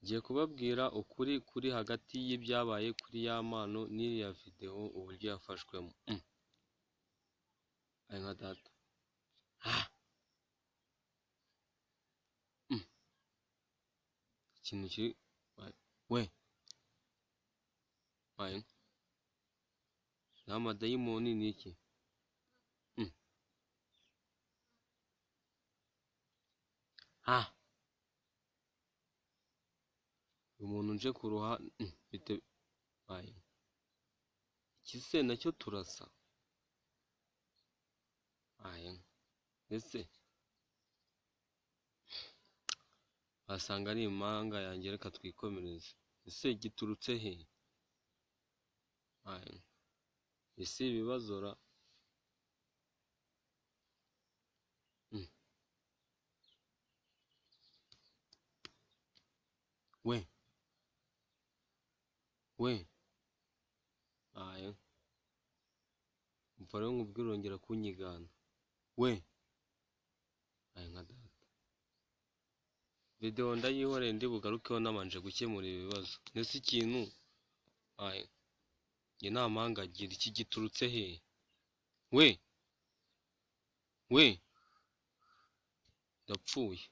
Ngiye kubabwira ukuri kuri hagati y'ibyabaye kuri ya mpano n'iriya videwo uburyo yafashwemo. Ari nka data. Ikintu kiri we nta madayimoni ni iki? Umuntu nje ku ruhande bite iki se nacyo turasa ese wasanga ari impanga yanjye, reka twikomereze. Ese giturutse he? Ese ibibazo ra we umva rero nkubwire urongera kunyigana we nka data. Videwo ndayihoreye ndi bugarukeho nabanje gukemura ibibazo. Ese ikintu njye nta mpanga agira, iki giturutse he? we ndapfuye.